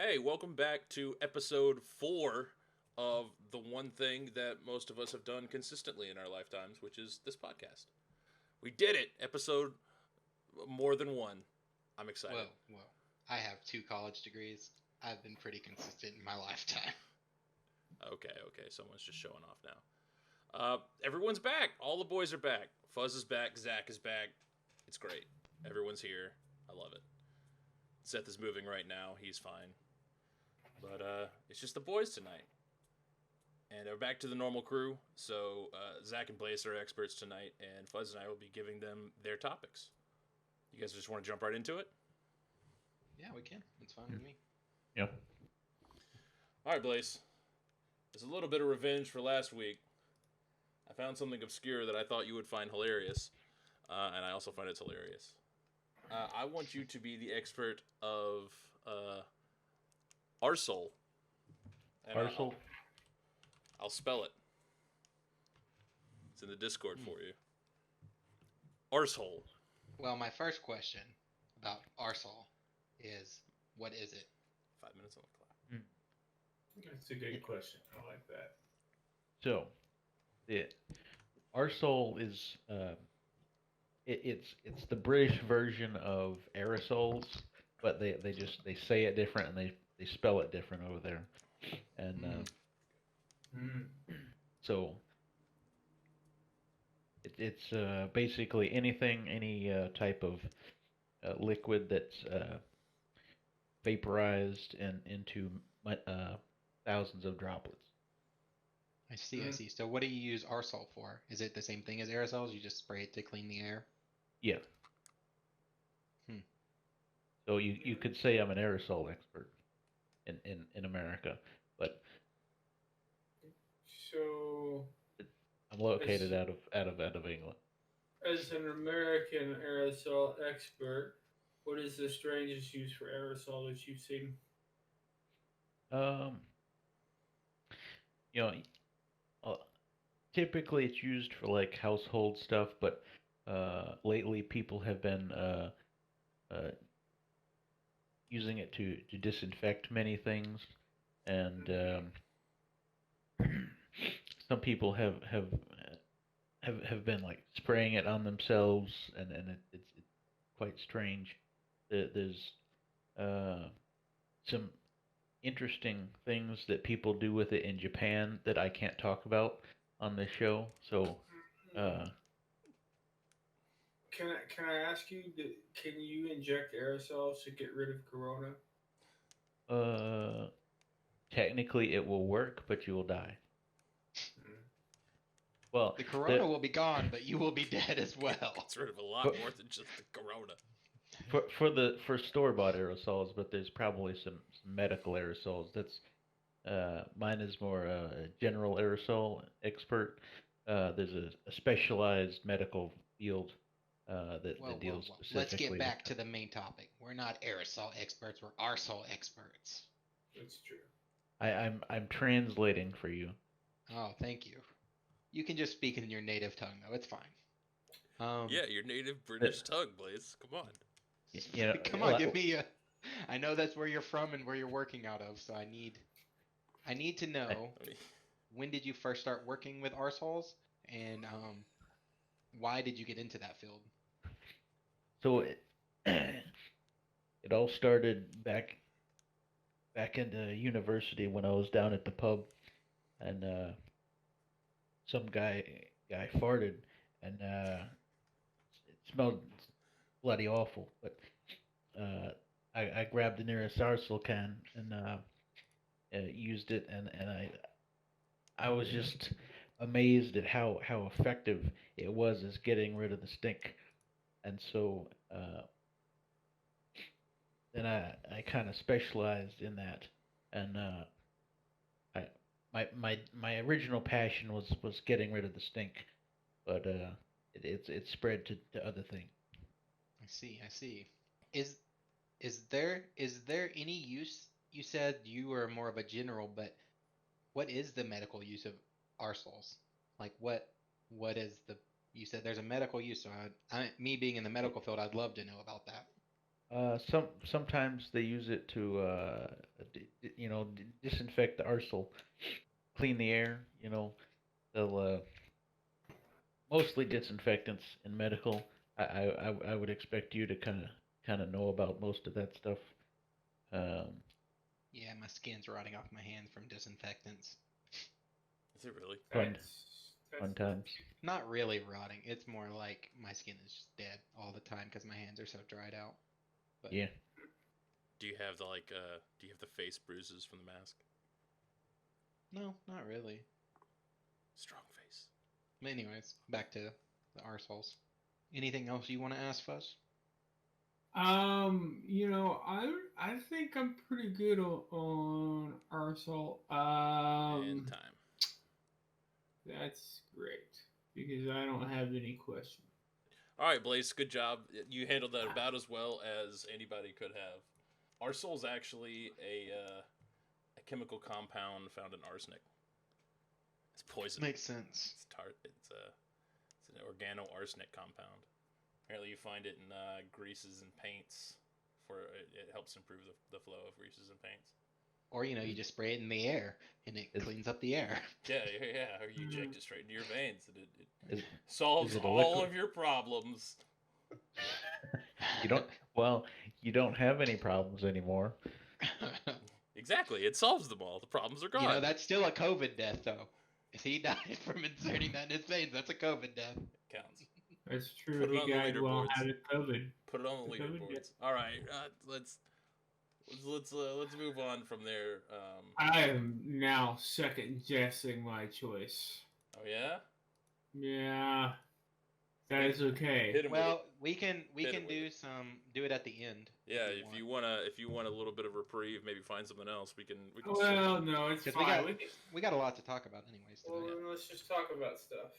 Hey, welcome back to episode 4 of the one thing that most of us have done consistently in our lifetimes, which is this podcast. We did it! Episode more than one. I'm excited. Well, I have 2 college degrees. I've been pretty consistent in my lifetime. Okay, someone's just showing off now. Everyone's back. All the boys are back. Fuzz is back. Zach is back. It's great. Everyone's here. I love it. Seth is moving right now. He's fine. But it's just the boys tonight. And we're back to the normal crew. So Zach and Blaze are experts tonight, and Fuzz and I will be giving them their topics. You guys just want to jump right into it? Yeah, we can. It's fine with me. Yep. All right, Blaze. There's a little bit of revenge for last week. I found something obscure that I thought you would find hilarious, and I also find it's hilarious. I want you to be the expert of Arsehole. And Parcel. I'll spell it. It's in the Discord for you. Arsehole. Well, my first question about Arsol is, what is it? 5 minutes on the clock. That's a good question. I like that. So, it Arsol is it's the British version of aerosols, but they say it different and they spell it different over there, and Mm. so it's basically any type of liquid that's vaporized and into thousands of droplets. I see, I see. So what do you use Arsol for? Is it the same thing as aerosols? You just spray it to clean the air? Yeah. Hmm. So you could say I'm an aerosol expert in America, but So, I'm located out of England. as an American aerosol expert, what is the strangest use for aerosol that you've seen? Um, you know, uh, typically it's used for like household stuff, but lately people have been uh, using it to disinfect many things, and some people have been like spraying it on themselves, and it's quite strange. There's uh, some interesting things that people do with it in Japan that I can't talk about on this show. So, uh, Can I ask you? Can you inject aerosols to get rid of corona? uh, technically it will work, but you will die. Mm. Well, The corona the will be gone, but you will be dead as well. Gets rid of a lot for more than just the corona. for store bought aerosols, but there's probably some medical aerosols. That's mine is more a general aerosol expert. There's a specialized medical field that deals Well. Let's get specifically with back to the main topic. We're not aerosol experts, we're arsol experts. That's true. I'm translating for you. Oh, thank you. You can just speak in your native tongue, though. It's fine. Yeah, your native The, British tongue, Blaze. Come on. you know, Come on, give me a. I know that's where you're from and where you're working out of, so I need to I, know, when did you first start working with arseholes, and why did you get into that field? so it all started back in the university when I was down at the pub, and some guy farted, and it smelled bloody awful. But I grabbed the nearest arsehole can and used it, and I was just amazed at how effective it was as getting rid of the stink. And so then I kind of specialized in that, and I my original passion was getting rid of the stink, but it spread to other things. I see, I see. Is is there any use? You said you were more of a general, but what is the medical use of arseholes? Like what is the? You said there's a medical use, so me being in the medical field, I'd love to know about that. Sometimes they use it to disinfect the arsal, clean the air. They'll mostly disinfectants in medical. I would expect you to kind of know about most of that stuff. Um, Yeah, my skin's rotting off my hands from disinfectants. Is it really? fun That's fun times. Not really rotting. It's more like my skin is just dead all the time because my hands are so dried out. But Yeah. Do you have do you have the face bruises from the mask? no, not really. Strong face. Anyways, back to the arseholes. Anything else you want to ask, Fuzz? I think I'm pretty good on Arsal. And time. That's great because I don't have any questions. All right, Blaze, good job. You handled that about as well as anybody could have. Arsol is actually a chemical compound found in arsenic. It's poison. Makes sense. It's tart. It's an organo arsenic compound. Apparently, you find it in greases and paints. It helps improve the flow of greases and paints. Or you just spray it in the air and it cleans up the air. Yeah. Or you inject it straight into your veins, and it Is, solves is it a all liquid? of your problems. you don't have any problems anymore. Exactly, it solves them all. The problems are gone. You know, that's still a COVID death, though. If he died from inserting that in his veins, that's a COVID death. Counts. That's true. Put it on He the died while leaderboards. having COVID. Put it on the The COVID leaderboards. death. All right, let's move on from there. I am now second guessing my choice. Oh yeah. Yeah, that is okay. Hit him with Well, it. we can Hit him with do it at the end. Yeah, if you if you want a little bit of reprieve, maybe find something else. We can. Well, no, it's 'Cause fine. we got a lot to talk about anyways Well, tonight. then let's just talk about stuff.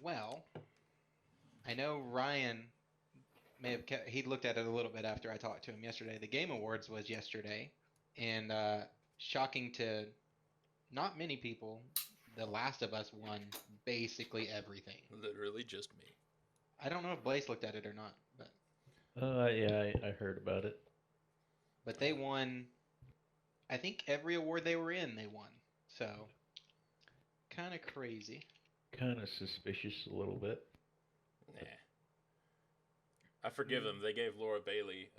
Well, I know Ryan may have he looked at it a little bit after I talked to him yesterday. The Game Awards was yesterday, and shocking to not many people, The Last of Us won basically everything. Literally just me. I don't know if Blaze looked at it or not, but Yeah, I heard about it. they won. I think every award they were in, they won. So kind of crazy. Kind of suspicious a little bit. Nah. I forgive them. They gave Laura Bailey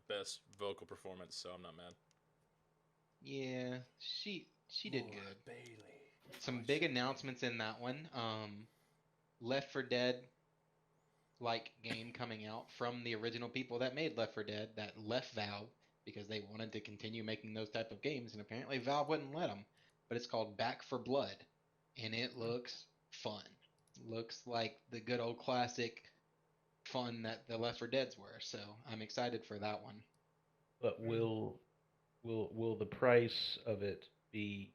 best vocal performance, so I'm not mad. Yeah, she did Laura good. Bailey. Some big announcements in that one. Left 4 Dead like game coming out from the original people that made Left 4 Dead that left Valve because they wanted to continue making those type of games, and apparently Valve wouldn't let them. But it's called Back 4 Blood, and it looks fun. Looks like the good old classic fun that the Left 4 Deads were. So I'm excited for that one. But will the price of it be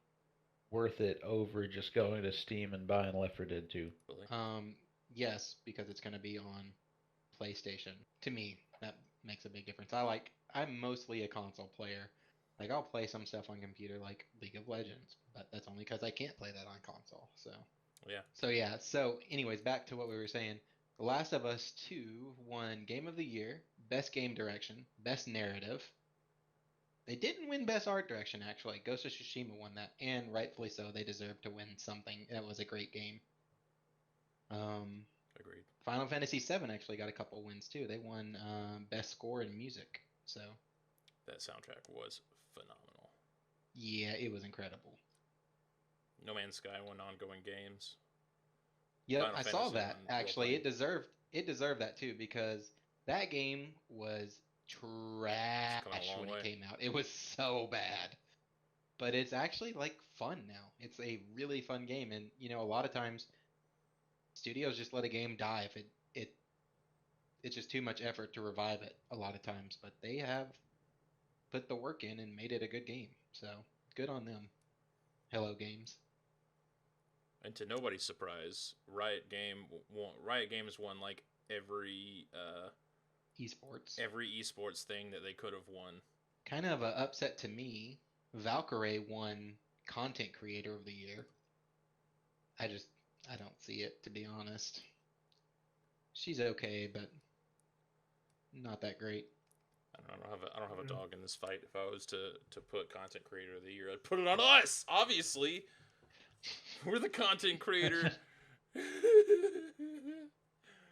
worth it over just going to Steam and buying Left 4 Dead 2? Really? Yes, because it's going to be on PlayStation. To me, that makes a big difference. I'm mostly a console player. Like I'll play some stuff on computer like League of Legends, but that's only because I can't play that on console. Yeah. So anyways, back to what we were saying. The Last of Us 2 won Game of the Year, Best Game Direction, Best Narrative. They didn't win Best Art Direction, actually. Ghost of Tsushima won that, and rightfully so. They deserve to win something. That was a great game. Agreed. Final Fantasy VII actually got a couple wins, too. They won Best Score in Music. So, That soundtrack was phenomenal. yeah, it was incredible. No Man's Sky won ongoing games. Yeah, Final I saw Fantasy that. won Actually, role-playing. it deserved that, too, because that game was trash come a long when way. it came out. It was so bad. But it's actually like fun now. It's a really fun game, and a lot of times studios just let a game die if it's just too much effort to revive it a lot of times. But they have put the work in and made it a good game. So good on them. Hello Games. And to nobody's surprise, Riot Games won like every Esports. thing that they could have won. Kind of a upset to me. Valkyrie won Content Creator of the Year. I don't see it, to be honest. She's okay, but not that great. I don't have a dog in this fight. If I was to put content creator of the year, I'd put it on us. Obviously, we're the content creator.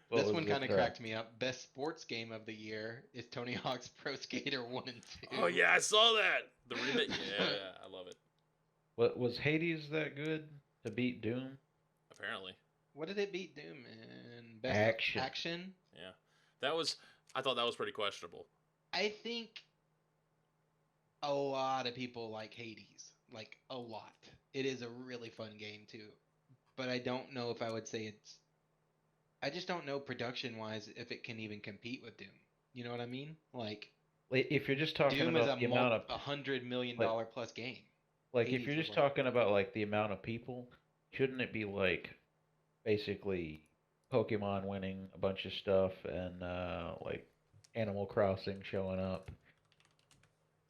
What This was one the kind of threat? cracked me up. Best sports game of the year is Tony Hawk's Pro Skater 1 and 2. Oh yeah, I saw that. The remake. Yeah, I love it. What was Hades that good to beat Doom? Apparently, What did it beat Doom in? Best Action. action? yeah. That was. I thought that was pretty questionable. I think a lot of people like Hades. Like, a lot. It is a really fun game, too. But I don't know if I would say it's... I just don't know production-wise if it can even compete with Doom. You know what I mean? Like, If you're just talking Doom is about the amount of $100 million like- plus game. like if Hades you're was just like- talking about like the amount of people, shouldn't it be like basically Pokemon winning a bunch of stuff and like Animal Crossing showing up?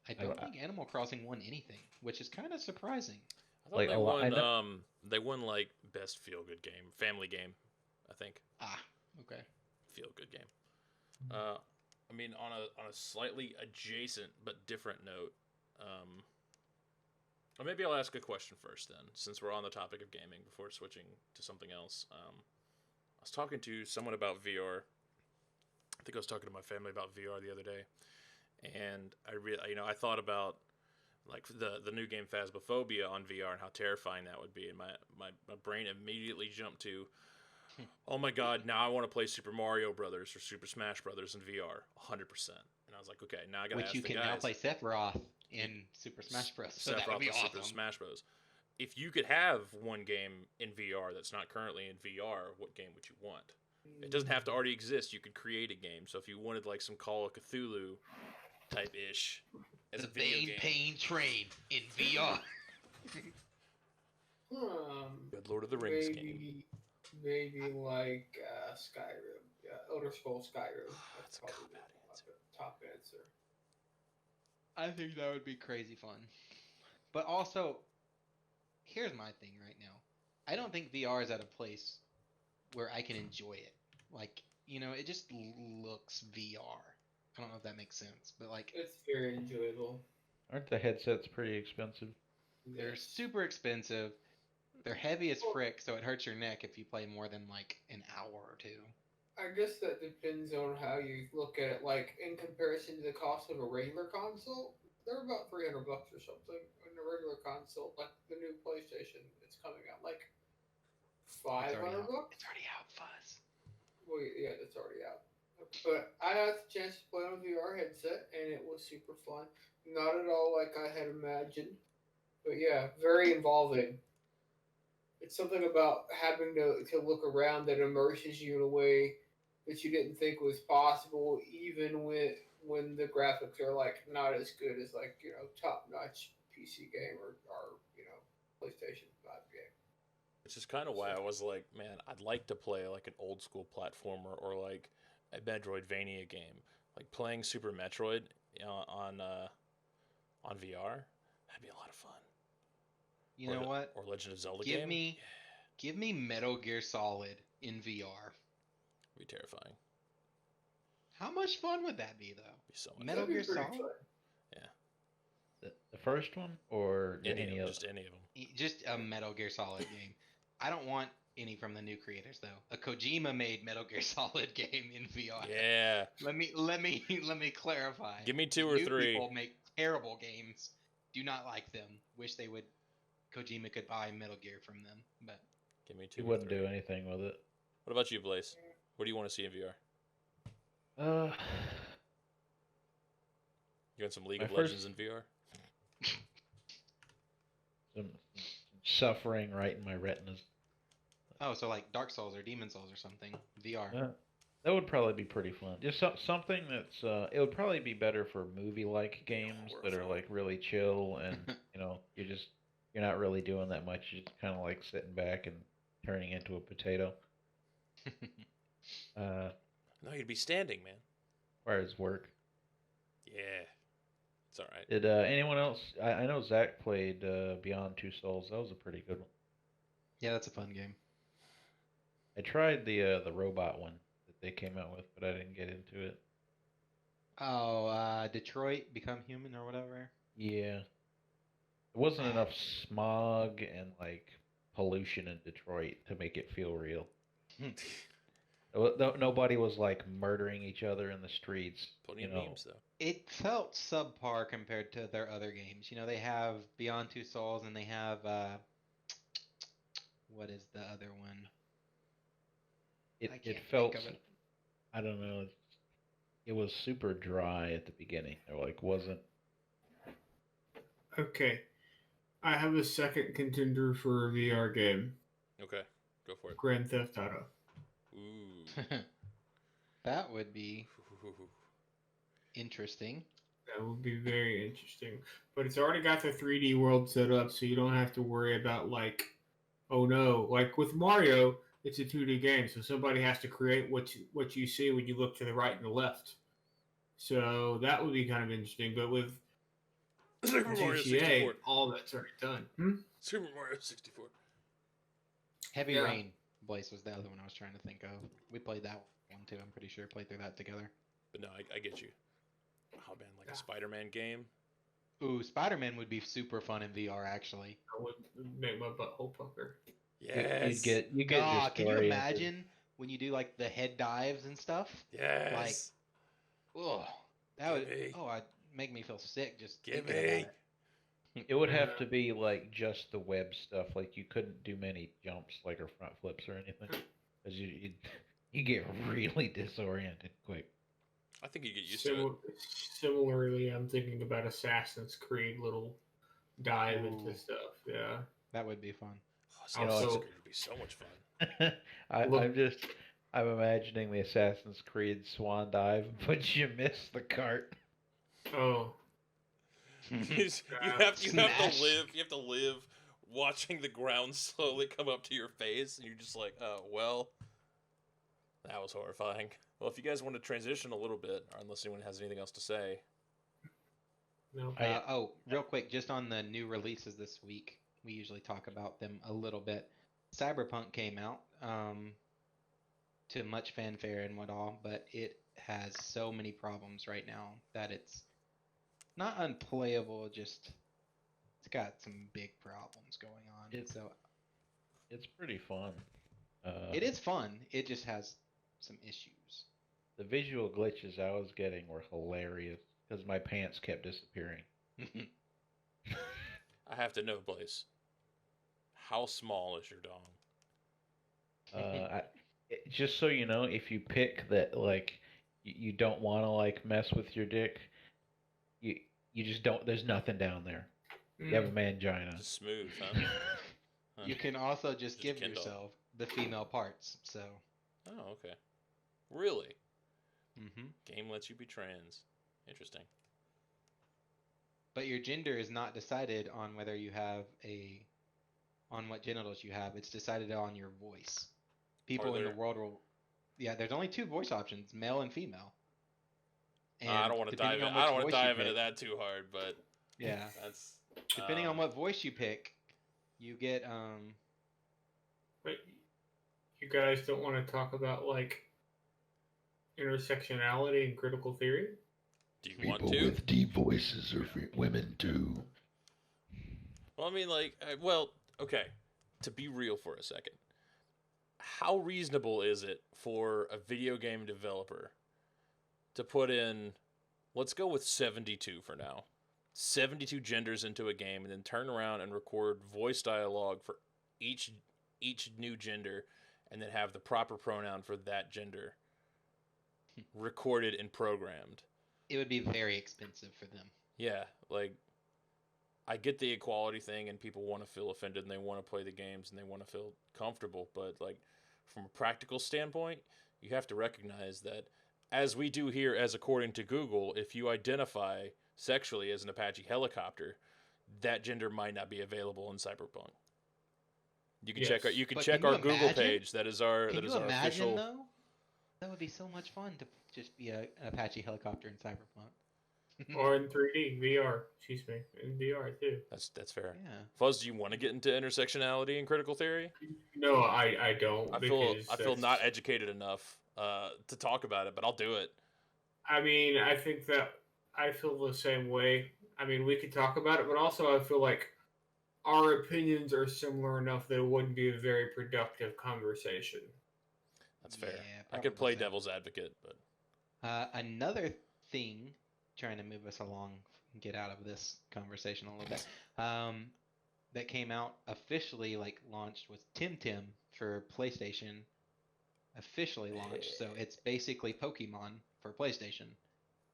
I don't I- think Animal Crossing won anything, which is kind of surprising. I thought Like, they a lot- I won. They won like best feel good game, family game. I think Ah, okay. feel good game. I mean, on a slightly adjacent but different note. Or maybe I'll ask a question first then, since we're on the topic of gaming before switching to something else. I was talking to someone about VR. I think I was talking to my family about VR the other day, and I thought about like the new game Phasmophobia on VR and how terrifying that would be, and my brain immediately jumped to, oh my god, now I want to play Super Mario Brothers or Super Smash Brothers in VR, 100%. And I was like, okay, now I gotta Which ask you the can guys. now play Sephiroth in Super Smash Bros. So that would Sephiroth be and awesome. Super Smash Bros. If you could have one game in VR that's not currently in VR, what game would you want? It doesn't have to already exist. You could create a game. So if you wanted like some Call of Cthulhu type ish as The a video Bane game, Pain Train in VR. good Lord of the Rings game. Maybe like Skyrim. Yeah, Elder Scrolls Skyrim. That's a probably cop-out the answer. top answer. I think that would be crazy fun. But also, here's my thing right now. I don't think VR is at a place where I can enjoy it. Like, it just looks VR. I don't know if that makes sense, but like, It's very enjoyable. Aren't the headsets pretty expensive? they're Yes. super expensive. They're heavy as frick, so it hurts your neck if you play more than like an hour or two. I guess that depends on how you look at it. Like in comparison to the cost of a regular console, they're about $300 or something. In a regular console, like the new PlayStation, it's coming out like It's $500. already out. It's already out, Fuzz. Well, yeah, it's already out. But I had the chance to play on a VR headset, and it was super fun. Not at all like I had imagined, but yeah, very involving. It's something about having to look around that immerses you in a way that you didn't think was possible, even when the graphics are like not as good as like top notch PC game or PlayStation 5 game. Which is kind of why I was like, man, I'd like to play like an old school platformer or like a Metroidvania game, like playing Super Metroid on VR. That'd be a lot of fun. You know what? Or Legend of Zelda Give game. me Metal Gear Solid in VR. Be terrifying. How much fun would that be, though? Be so much. Metal That'd be Gear pretty Solid? fun. The first one or Any of of just any of them. Just a Metal Gear Solid game. I don't want any from the new creators though. A Kojima made Metal Gear Solid game in VR. Yeah. Let me clarify. Give me two or New three. People make terrible games. Do not like them. Wish they would. Kojima could buy Metal Gear from them, but Give me two. You or wouldn't three. do anything with it. What about you, Blaze? What do you want to see in VR? Uh, You want some League My of first- Legends in VR? some suffering right in my retinas. oh, so like Dark Souls or Demon Souls or something. VR. Yeah, that would probably be pretty fun. Just something that's it would probably be better for movie-like games that are horrifying. like really chill and you're not really doing that much. You're just kind of like sitting back and turning into a potato. No, you'd be standing, man. Requires work. Yeah. It's all right. Did anyone else? I know Zach played Beyond Two Souls. That was a pretty good one. Yeah, that's a fun game. I tried the robot one that they came out with, but I didn't get into it. Oh, Detroit Become Human or whatever. Yeah. There wasn't enough smog and like pollution in Detroit to make it feel real. Nobody was like murdering each other in the streets. Plenty You of know, memes though. It felt subpar compared to their other games. You know, they have Beyond Two Souls and they have what is the other one? it I it can't felt. think of it. I don't know. It was super dry at the beginning. There like wasn't. Okay, I have a second contender for a VR game: Okay, go for it. Grand Theft Auto. Ooh. That would be interesting. That would be very interesting. But it's already got the 3D world set up, so you don't have to worry about like, oh no, like with Mario, it's a 2D game, so somebody has to create what you see when you look to the right and the left. So that would be kind of interesting. But with Super Mario GTA, 64. all that's already done. Super Mario 64. Heavy Yeah. Rain, Blaze was the other one I was trying to think of. We played that one too. I'm pretty sure played through that together. But no, I get you. Oh man, like Yeah. a Spider-Man game. Ooh, Spider-Man would be super fun in VR actually. I would make my butthole pucker. Yes. You get God, can you disoriented. imagine when you do like the head dives and stuff? Yes. Ugh, that would Gimme. I'd make me feel sick just Give thinking about me. it. It would have Yeah. to be like just the web stuff. Like you couldn't do many jumps, like or front flips or anything, because you get really disoriented quick. I think you get used to it. Similarly, I'm thinking about Assassin's Creed little dive Ooh. into stuff. Yeah. That would be fun. Oh, Assassin's Also- Creed would be so much fun. Look- I'm imagining the Assassin's Creed swan dive, but you miss the cart. Oh, you have to Smash. live watching the ground slowly come up to your face, and you're just like, oh well, that was horrifying. Well, if you guys want to transition a little bit, or unless anyone has anything else to say, no. Real quick, just on the new releases this week, we usually talk about them a little bit. Cyberpunk came out to much fanfare and what all, but it has so many problems right now that it's not unplayable, just it's got some big problems going on. So It's pretty fun. it is fun. It just has some issues. The visual glitches I was getting were hilarious because my pants kept disappearing. I have to know, Blaze, how small is your dong? Just so you know, if you pick that, like, you don't want to like mess with your dick, you just don't. There's nothing down there. You have a mangina. Just smooth, huh? Huh. You can also just Just give Kindle. yourself the female parts. So, Oh, okay. Really? hmm Game lets you be trans. Interesting. but your gender is not decided on whether you have on what genitals you have. It's decided on your voice. People in the there- world will, yeah. There's only two voice options, male and female. I don't want to dive. depending on I don't which want to voice you dive into pick- that too hard, but Yeah, that's depending on what voice you pick, you get But you guys don't want to talk about like intersectionality and critical theory? Do you want to? deep voices are women too. Well, I mean, like, okay. To be real for a second, how reasonable is it for a video game developer to put in, let's go with 72 for now, 72 genders into a game, and then turn around and record voice dialogue for each new gender, and then have the proper pronoun for that gender recorded and programmed? it would be very expensive for them. Yeah, like, I get the equality thing and people want to feel offended and they want to play the games and they want to feel comfortable, but like from a practical standpoint, you have to recognize that, as we do here, as according to Google, if you identify sexually as an Apache helicopter, that gender might not be available in Cyberpunk. You can Yes. check our you can But check can you our Google imagine? page. That is our Can that you is our imagine official. though? That would be so much fun to just be an Apache helicopter in Cyberpunk. Or in 3D, VR, excuse me, in VR too. That's fair. Yeah. Fuzz, do you want to get into intersectionality and critical theory? No, I don't. I feel because I feel that's- not educated enough to talk about it, but I'll do it. I mean, I think that I feel the same way. I mean, we could talk about it, but also I feel like our opinions are similar enough that it wouldn't be a very productive conversation. That's fair. Yeah, I could probably play so. devil's advocate, but Another thing, trying to move us along, get out of this conversation a little bit, that came out officially, like launched, was Tim for PlayStation. Officially launched, so it's basically Pokemon for PlayStation.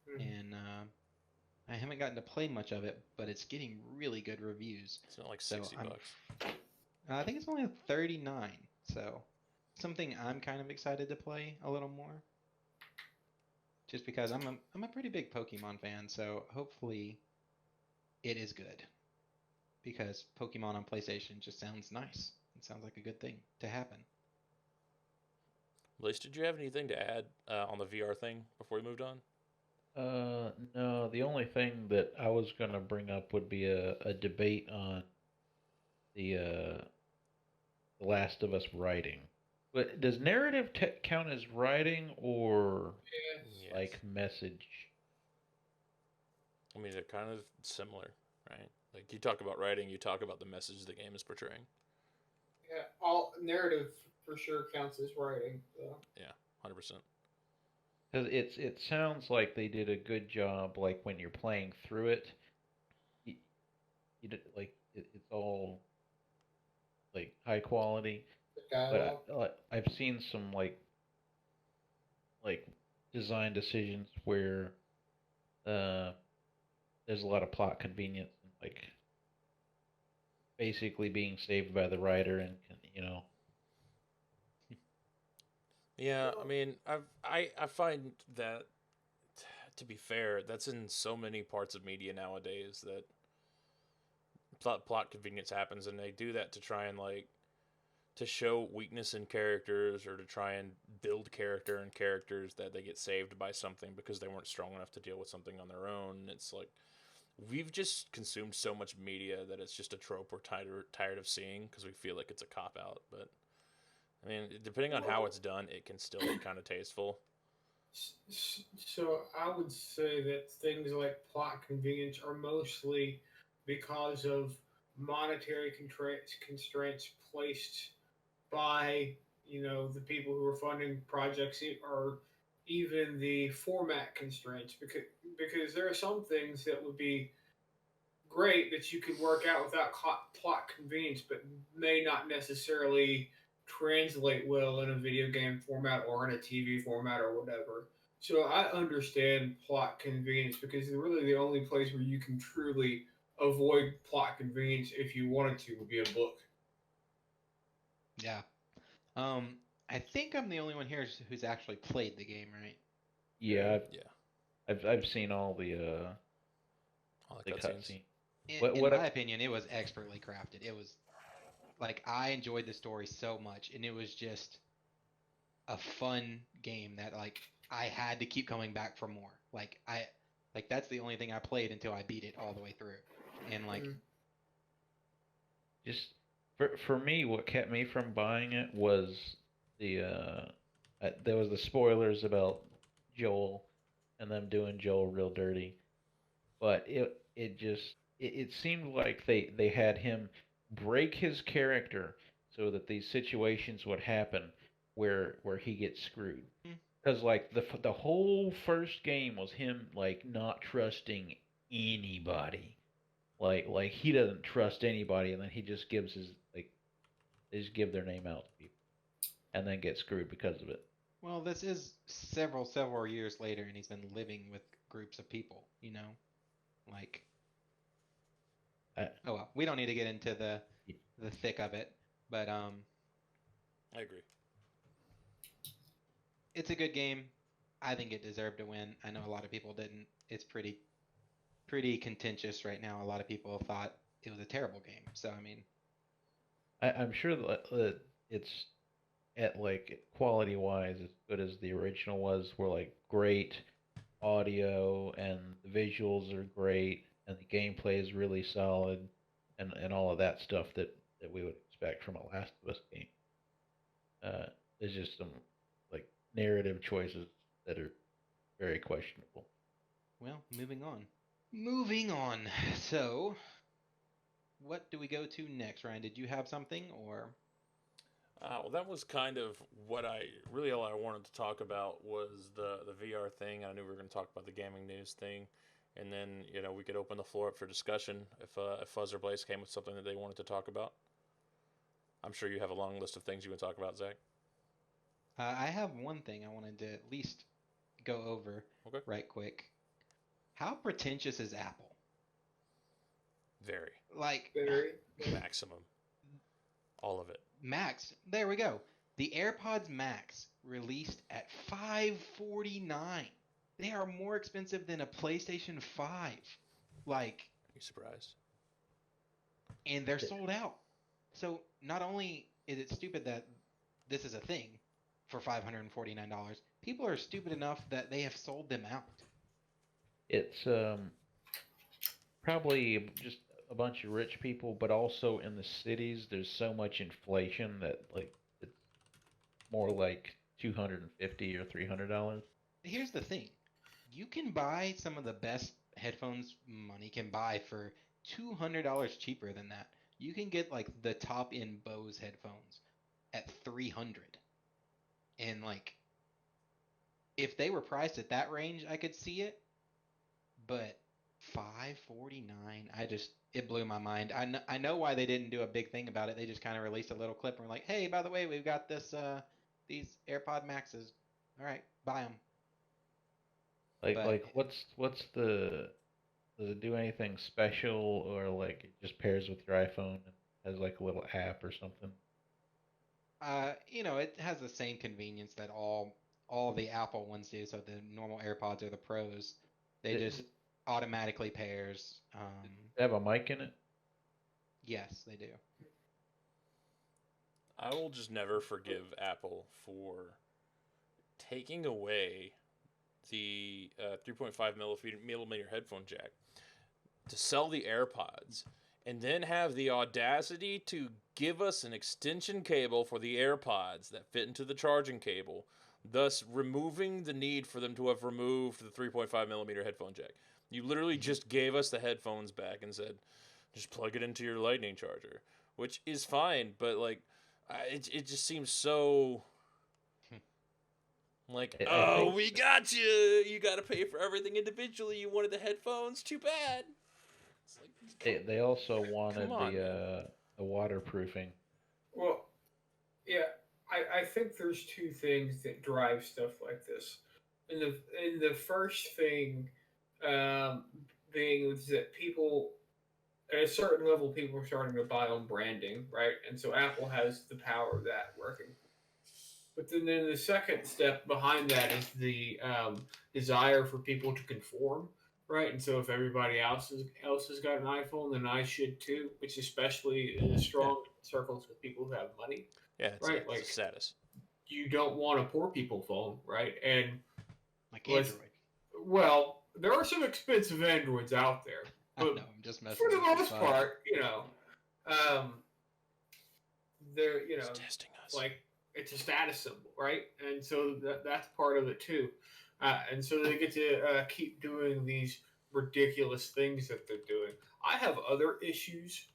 Mhm. And I haven't gotten to play much of it, but it's getting really good reviews. it's not like So 60 bucks. I think it's only 39. So something I'm kind of excited to play a little more, just because I'm a pretty big Pokemon fan. So hopefully it is good, because Pokemon on PlayStation just sounds nice. It sounds like a good thing to happen. Blaze, did you have anything to add on the VR thing before we moved on? No, the only thing that I was gonna bring up would be a debate on the The Last of Us writing. But does narrative count as writing or Yes. Yes. like message? I mean, they're kind of similar, right? Like you talk about writing, you talk about the message the game is portraying. Yeah, all narrative for sure counts as writing. So. Yeah, 100%. Because it sounds like they did a good job. Like when you're playing through it, you, it's all like high quality. The But dialogue. I've seen some like design decisions where uh there's a lot of plot convenience and like basically being saved by the writer and you know. Yeah, I mean, I find that to be fair, that's in so many parts of media nowadays that plot convenience happens, and they do that to try and like to show weakness in characters or to try and build character in characters that they get saved by something because they weren't strong enough to deal with something on their own. It's like we've just consumed so much media that it's just a trope we're tired of seeing because we feel like it's a cop out. But I mean, depending on how it's done, it can still be kind of tasteful. So I would say that things like plot convenience are mostly because of monetary constraints placed by the people who are funding projects or even the format constraints because there are some things that would be great that you could work out without plot convenience but may not necessarily translate well in a video game format or in a TV format or whatever. So I understand plot convenience because really the only place where you can truly avoid plot convenience if you wanted to would be a book. Yeah. Um, I think I'm the only one here who's actually played the game, right? Yeah, Yeah, I've seen all the the cutscenes. cutscene. In What my opinion, it was expertly crafted. It was like I enjoyed the story so much, and it was just a fun game that like I had to keep coming back for more. Like that's the only thing I played until I beat it all the way through. And like Mm. just for me, what kept me from buying it was there was the spoilers about Joel and them doing Joel real dirty, but it seemed like they had him break his character so that these situations would happen where he gets screwed. hmm, Because like the whole first game was him like not trusting anybody. Like he doesn't trust anybody, and then he just gives his like they just give their name out to people, and then get screwed because of it. well, this is several years later, and he's been living with groups of people, you know? Like, I, oh well, we don't need to get into the thick of it, but I agree. it's a good game. I think it deserved to win. I know a lot of people didn't. It's pretty contentious right now. A lot of people thought it was a terrible game. So I mean, I'm sure that it's at like quality wise as good as the original was. Were like great audio and the visuals are great and the gameplay is really solid and all of that stuff that we would expect from a Last of Us game. Uh, there's just some like narrative choices that are very questionable. Well, moving on. Moving on. So, what do we go to next, Ryan? Did you have something or? Well, that was kind of what all I wanted to talk about was the VR thing. I knew we were going to talk about the gaming news thing, and then we could open the floor up for discussion if Fuzz or Blaze came with something that they wanted to talk about. I'm sure you have a long list of things you want to talk about, Zach. I have one thing I wanted to at least go over Okay. right quick. How pretentious is Apple? Very Like, Very. maximum, all of it. Max, there we go. The AirPods Max released at $549. They are more expensive than a PlayStation 5. Like, Are you surprised? and they're sold out. So not only is it stupid that this is a thing for $549, people are stupid enough that they have sold them out. It's probably just a bunch of rich people, but also in the cities, there's so much inflation that like it's more like $250 or $300. Here's the thing. You can buy some of the best headphones money can buy for $200 cheaper than that. You can get like the top end Bose headphones at 300. And like if they were priced at that range, I could see it. But 549, it blew my mind. I know why they didn't do a big thing about it. They just kind of released a little clip and were like, "Hey, by the way, we've got these AirPod Maxes. All right, buy them." Like what's the does it do anything special, or like it just pairs with your iPhone and has like a little app or something? It has the same convenience that all the Apple ones do. So the normal AirPods or the Pros, they Does just automatically pairs. it have a mic in it? Yes, they do. I will just never forgive Apple for taking away the 3.5 millimeter headphone jack to sell the AirPods, and then have the audacity to give us an extension cable for the AirPods that fit into the charging cable, thus removing the need for them to have removed the 3.5 millimeter headphone jack. You literally just gave us the headphones back and said, just plug it into your lightning charger, which is fine, but like, it just seems so like, we got you. You got to pay for everything individually. You wanted the headphones. Too bad. It's like, They also wanted come on, the waterproofing. Well, yeah, I think there's two things that drive stuff like this. And the first thing being is that people at a certain level, people are starting to buy on branding, right? And so Apple has the power of that working. But then the second step behind that is the desire for people to conform, right? And so if everybody else has got an iPhone, then I should too, which especially in strong circles with people who have money, yeah, right? It's a status. You don't want a poor people phone, right? And like Android. Well, there are some expensive Androids out there, but I know, I'm just messing for the with you, most bud. part, they're It's testing us. like it's a status symbol, right? And so that's part of it too. And so they get to keep doing these ridiculous things that they're doing. I have other issues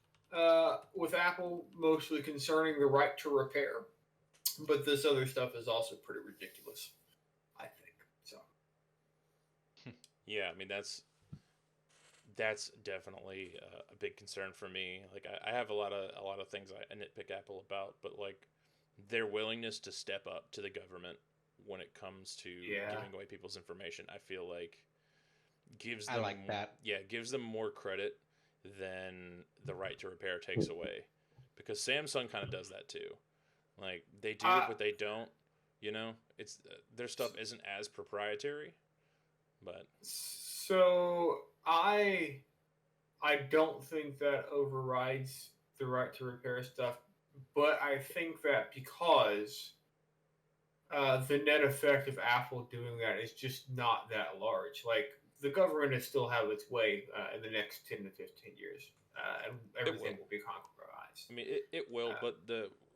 with Apple, mostly concerning the right to repair, but this other stuff is also pretty ridiculous, I think. So. Yeah, I mean that's definitely a big concern for me. Like I have a lot of things I nitpick Apple about, but like their willingness to step up to the government when it comes to giving away people's information, I feel like gives them gives them more credit than the right to repair takes away, because Samsung kind of does that too. Like they do, but they don't. It's their stuff isn't as proprietary, but so I don't think that overrides the right to repair stuff, but I think that because the net effect of Apple doing that is just not that large. Like the government will still have its way in the next 10 to 15 years, and everything will be compromised. I mean, it will, but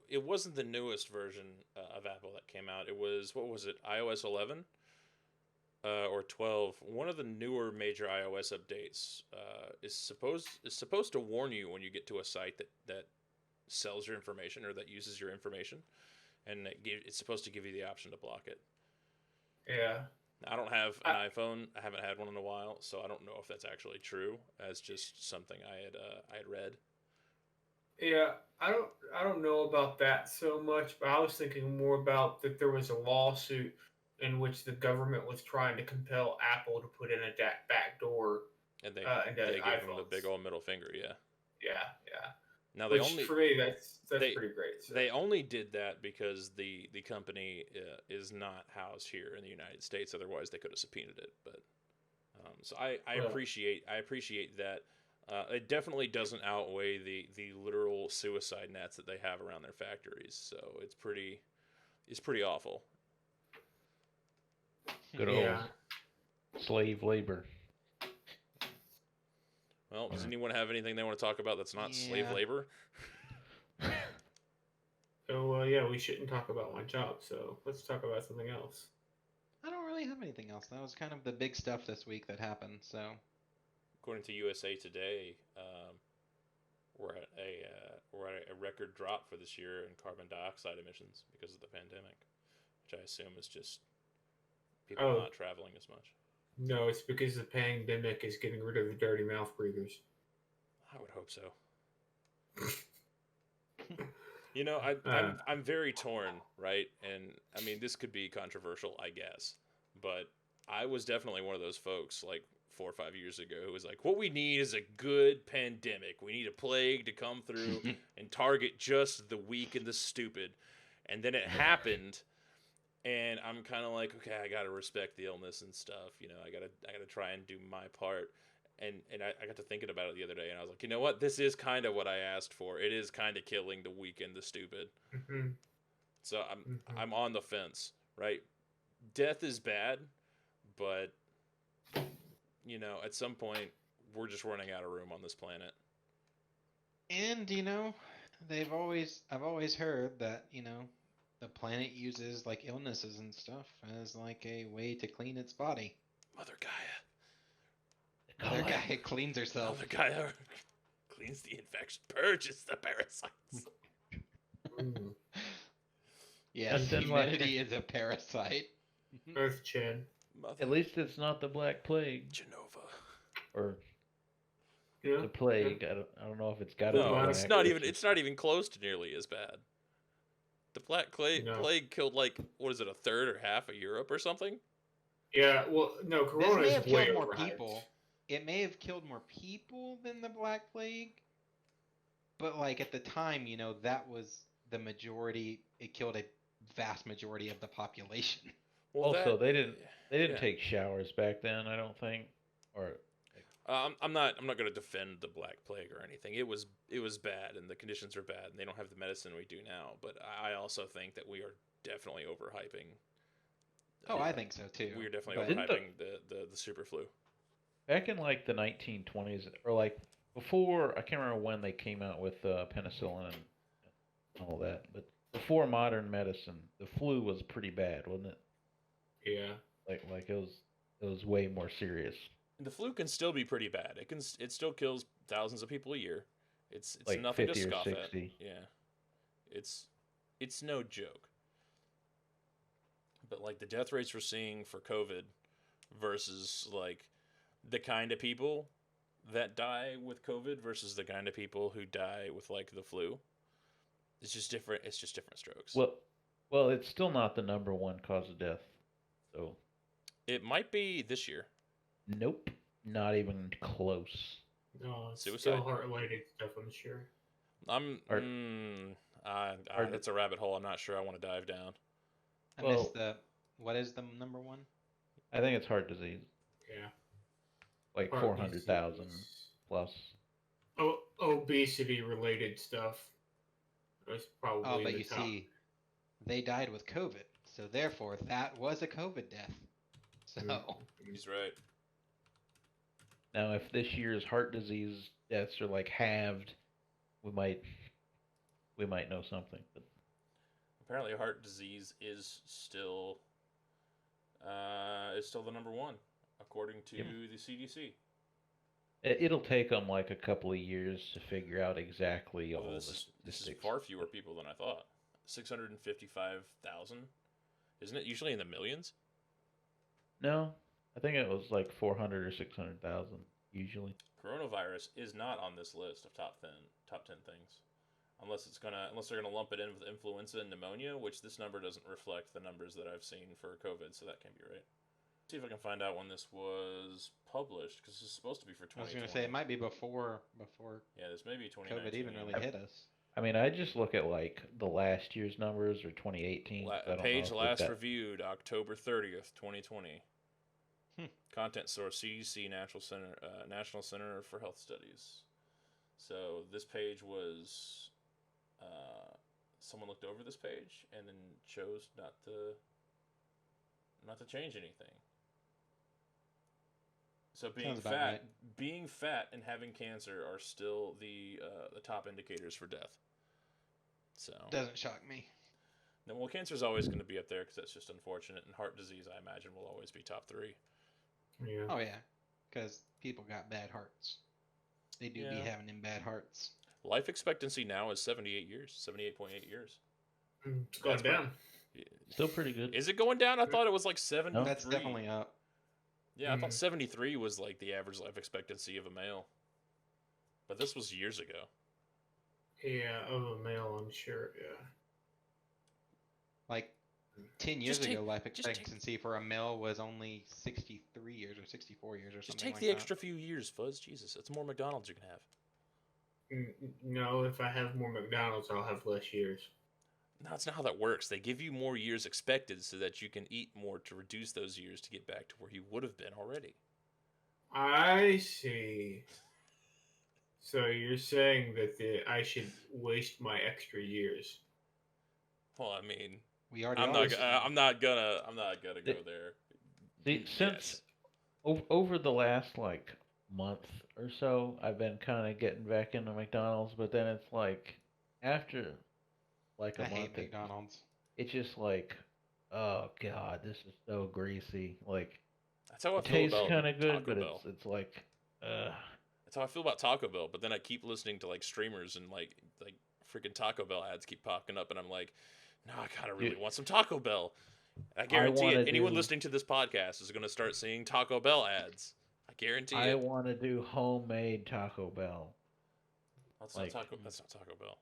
it wasn't the newest version of Apple that came out. It was, what was it, iOS 11? or 12, one of the newer major iOS updates is supposed to warn you when you get to a site that sells your information or that uses your information, and it's supposed to give you the option to block it. Yeah. I don't have an iPhone. I haven't had one in a while, so I don't know if that's actually true. As just something I had read. Yeah, I don't know about that so much, but I was thinking more about that there was a lawsuit in which the government was trying to compel Apple to put in a back door And into they gave them the big iPhones. old middle finger. Yeah. Yeah. Now Which for me, that's they pretty great. So. they only did that because the company is not housed here in the United States. Otherwise, they could have subpoenaed it. But so I Well, appreciate that. It definitely doesn't outweigh the literal suicide nets that they have around their factories. So it's pretty awful. Good old yeah. slave labor. Well, does anyone have anything they want to talk about that's not slave Yeah. labor? So yeah, we shouldn't talk about my job. So let's talk about something else. I don't really have anything else. That was kind of the big stuff this week that happened. So According to USA Today, we're at a record drop for this year in carbon dioxide emissions because of the pandemic, which I assume is just people Oh. not traveling as much. No, it's because the pandemic is getting rid of the dirty mouth breathers. I would hope so. You know, Uh. I'm very torn, right? And I mean, this could be controversial, I guess, but I was definitely one of those folks like 4 or 5 years ago who was like, what we need is a good pandemic. We need a plague to come through and target just the weak and the stupid. And then it happened, and I'm kind of like, okay, I gotta respect the illness and stuff. You know, I gotta try and do my part. And I got to thinking about it the other day, and I was like, you know what? This is kind of what I asked for. It is kind of killing the weak and the stupid. Mm-hmm. So I'm on the fence, right? Death is bad, but you know, at some point, we're just running out of room on this planet. and I've always heard that, the planet uses like illnesses and stuff as like a way to clean its body. Mother Gaia. Mother Gaia cleans herself. Mother Gaia cleans the infection, purges the parasites. Mm. Yes, And then, like- humanity is a parasite. Earth Chin. Mother At least it's not the Black Plague Genova. or Yeah. the plague. I don't know if it's got to No, be. it's black. not even. It's not even close to nearly as bad. The Black Plague killed like what is it, a third or half of Europe or something? Yeah. Well, no. This Corona may is have way killed more overhyped. people. It may have killed more people than the Black Plague, but like at the time, that was the majority. It killed a vast majority of the population. Well, Also, they didn't yeah. take showers back then. I don't think. Or I'm not going to defend the Black Plague or anything. It was bad, and the conditions are bad, and they don't have the medicine we do now. But I also think that we are definitely overhyping. Oh, I think so too. We are definitely But- Didn't overhyping the super flu. back in like the 1920s, or like before, I can't remember when they came out with penicillin and all that. But before modern medicine, the flu was pretty bad, wasn't it? Yeah. Like it was way more serious. And the flu can still be pretty bad. It still kills thousands of people a year. It's Like nothing to 50 or scoff 60. at. Yeah, it's no joke. But like the death rates we're seeing for COVID versus like the kind of people that die with COVID versus the kind of people who die with like the flu, it's just different. It's just different strokes. Well, it's still not the number one cause of death. So It might be this year. nope, not even close. No, it's Suicide. still heart-related stuff. I'm sure. That's a rabbit hole. I'm not sure I want to dive down. I Well- missed what is the number one? I think it's heart disease, Yeah. like Heart 400,000 disease. plus. Obesity-related stuff. That's probably Oh, but the you top. see, they died with COVID, so therefore that was a COVID death. So He's right. Now, if this year's heart disease deaths are like halved, we might know something. But Apparently, heart disease is still is still the number one, according to Yep. the CDC. It'll take them like a couple of years to figure out exactly all Although the this is statistics. far fewer people than I thought. 655,000. Isn't it usually in the millions? No, I think it was like 400 or 600,000 usually. Coronavirus is not on this list of top 10 things. Unless they're gonna lump it in with influenza and pneumonia, which this number doesn't reflect the numbers that I've seen for COVID, so that can't be right. See if I can find out when this was published, because this is supposed to be for I was 2020. gonna say it might be before Yeah, this may be 2019. COVID even really yeah. hit us. I mean, I just look at like the last year's numbers or 2018. I don't Page know last that. reviewed October 30th, 2020. Hmm. Content source CDC National Center for Health Studies. So this page was someone looked over this page and then chose not to change anything. So Sounds about right. being fat and having cancer are still the top indicators for death. So Doesn't shock me. no, well, cancer is always going to be up there because that's just unfortunate, and heart disease, I imagine, will always be top 3. Yeah. Oh yeah, because people got bad hearts. They do be Yeah. having them bad hearts. Life expectancy now is 78 years, 78.8 years. It's going That's down. Still pretty good. Is it going down? I thought it was like 73. That's definitely up. Yeah, I thought Mhm. 73 was like the average life expectancy of a male. But this was years ago. Yeah, of a male, I'm sure. Yeah. Like 10 years Just take- ago, life just take- expectancy for a male was only 63 years or 64 years or Just something take like the that. extra few years, Fuzz. Jesus, it's more McDonald's you can have. No, if I have more McDonald's, I'll have less years. No, that's not how that works. They give you more years expected so that you can eat more to reduce those years to get back to where you would have been already. I see. So you're saying that I should waste my extra years? Well, I mean, We already I'm are. not gonna go there. See, since over the last like month or so, I've been kind of getting back into McDonald's, but then it's like after like a I hate month, McDonald's. it's just like, oh god, this is so greasy. Like That's how I it feel tastes about kind of good, Taco but Bell. it's like, That's how I feel about Taco Bell. But then I keep listening to like streamers and like freaking Taco Bell ads keep popping up, and I'm like, no, I kind of really want some Taco Bell. I guarantee wanna it. Anyone do- listening to this podcast is going to start seeing Taco Bell ads. I guarantee I it. want to do homemade Taco Bell. That's like- not Taco Bell.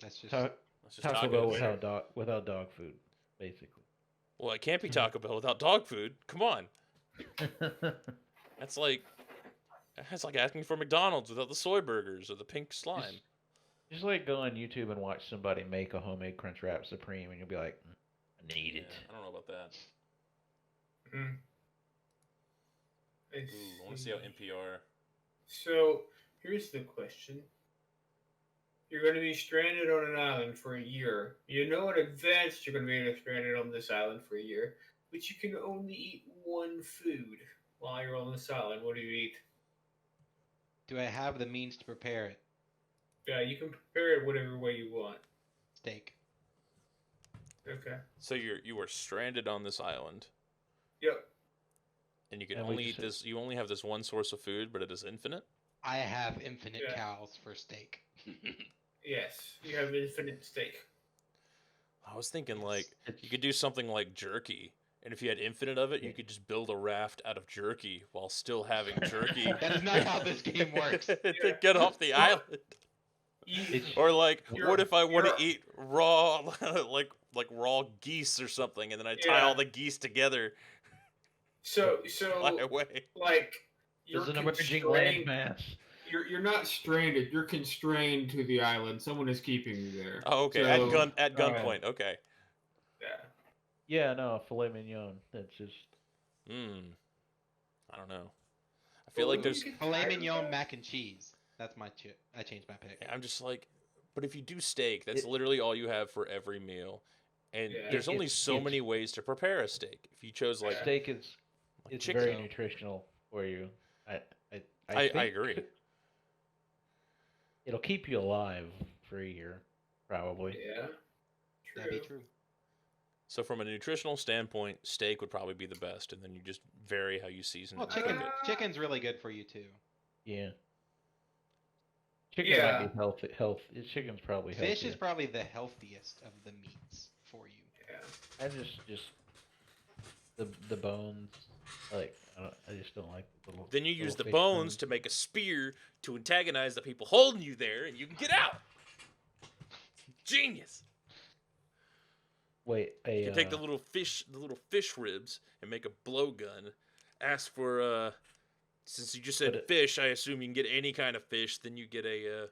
That's just Ta- That's just Taco tacos. Bell without dog food, basically. Well, it can't be Taco Bell without dog food. Come on, that's like asking for McDonald's without the soy burgers or the pink slime. Just like go on YouTube and watch somebody make a homemade Crunchwrap Supreme, and you'll be like, I need Yeah, it. I don't know about that. Mm. Ooh, I want to see how NPR. So here's the question: you're going to be stranded on an island for a year. You know in advance you're going to be stranded on this island for a year, but you can only eat one food while you're on this island. What do you eat? Do I have the means to prepare it? Yeah, you can prepare it whatever way you want. Steak. Okay. So you are stranded on this island, Yep. and you can And we only eat just- this. You only have this one source of food, but it is infinite. I have infinite Yeah. cows for steak. Yes, you have infinite steak. I was thinking like It's- you could do something like jerky, and if you had infinite of it, you Yeah. could just build a raft out of jerky while still having jerky. That is not how this game works. To get off the island. It's- Or like, You're- what if I want to you're- eat raw, like raw geese or something, and then I tie Yeah. all the geese together So fly away. like you're There's an emerging constrained. landmass. You're not stranded. You're constrained to the island. Someone is keeping you there. Oh, okay. So, At gunpoint. Okay. Yeah. Yeah, no, filet mignon. That's just I don't know. I feel like Well, there's. you can Filet fire mignon, that. mac and cheese. That's my I changed my pick. I'm just like, but if you do steak, that's It- literally all you have for every meal, and Yeah. there's only It's- so it's- many ways to prepare a steak. If you chose like, Yeah. steak is like it's chicken, very nutritional for you. I I think agree. It'll keep you alive for a year, probably. Yeah. That'd be True. true. So from a nutritional standpoint, steak would probably be the best, and then you just vary how you season Well, it. and cook it. chicken's really good for you too. Yeah. Chicken Yeah. might be healthy. Chicken's probably healthy. Fish is probably the healthiest of the meats for you. Yeah. I just the bones. Like I just don't like the little. Then you use the little fish bones to make a spear to antagonize the people holding you there, and you can get out. Genius. Wait, You can take the little fish ribs, and make a blowgun. Ask for since you just said But fish, I assume you can get any kind of fish. Then you get a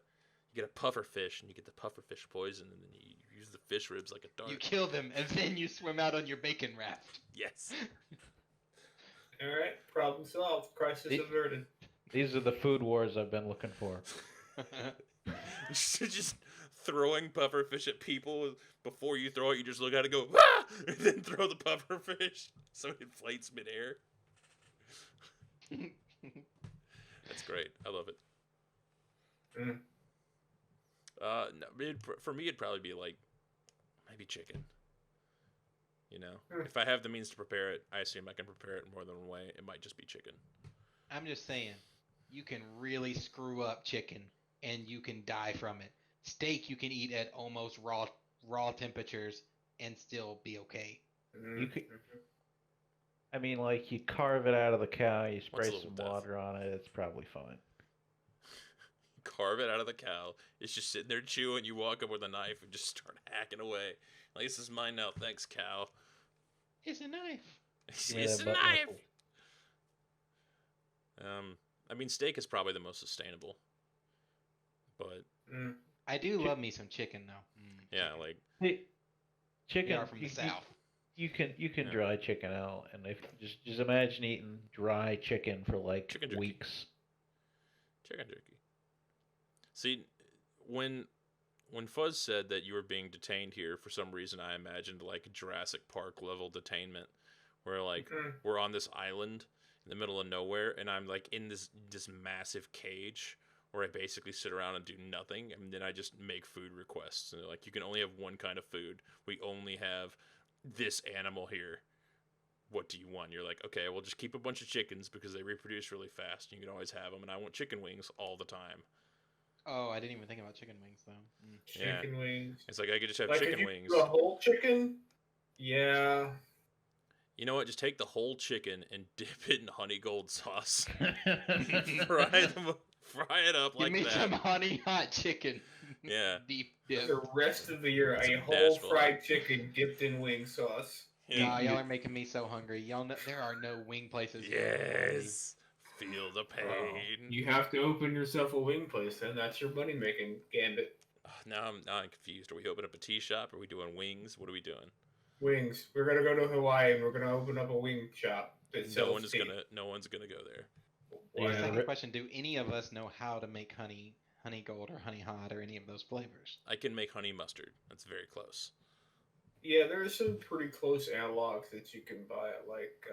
puffer fish, and you get the puffer fish poison, and then you use the fish ribs like a dart. You kill them, and then you swim out on your bacon raft. Yes. All right. Problem solved. Crisis The- averted. These are the food wars I've been looking for. Just throwing puffer fish at people before you throw it. You just look at it, and go ah, and then throw the puffer fish so it inflates midair. That's great. I love it. Mm. No, for me, it'd probably be like maybe chicken. You know, Hmm. if I have the means to prepare it, I assume I can prepare it in more than one way. It might just be chicken. I'm just saying, you can really screw up chicken, and you can die from it. Steak you can eat at almost raw temperatures and still be okay. You could- I mean, like you carve it out of the cow, you spray little some death? water on it. It's probably fine. Carve it out of the cow. It's just sitting there chewing. You walk up with a knife and just start hacking away. Like, this is mine now. Thanks, cow. It's a knife. It's Yeah, a butt knife. knuckles. I mean, steak is probably the most sustainable. But Mm. I do love me some chicken though. yeah, like Hey, We chicken. are from the south. You can Yeah. dry chicken out, and if just imagine eating dry chicken for like Chicken jerky. weeks. chicken jerky. See, when Fuzz said that you were being detained here, for some reason I imagined like Jurassic Park level detainment, where like Mhm. we're on this island in the middle of nowhere, and I'm like in this massive cage where I basically sit around and do nothing, and then I just make food requests. And they're like, you can only have one kind of food. We only have this animal here. What do you want? You're like, okay, well, just keep a bunch of chickens because they reproduce really fast. You can always have them, and I want chicken wings all the time. Oh, I didn't even think about chicken wings though. Yeah. Chicken wings. It's like I could just have Like if chicken you wings. do a whole chicken. Yeah. You know what? Just take the whole chicken and dip it in honey gold sauce. fry it up Give like me that. some honey hot chicken. Yeah. Deep dip. The rest of the year, a Some whole Nashville. fried chicken dipped in wing sauce. Nah, Yeah. y'all are making me so hungry. Y'all know there are no wing places. here in Hawaii. Yes. Feel the pain. You have to open yourself a wing place, and that's your money making gambit. Now I'm confused. Are we opening up a tea shop? Are we doing wings? What are we doing? Wings. We're gonna go to Hawaii, and we're gonna open up a wing shop. That No sells one's tea. gonna go there. Why Yeah. not? Second question: do any of us know how to make honey gold or honey hot or any of those flavors? I can make honey mustard. That's very close. Yeah, there are some pretty close analogs that you can buy at like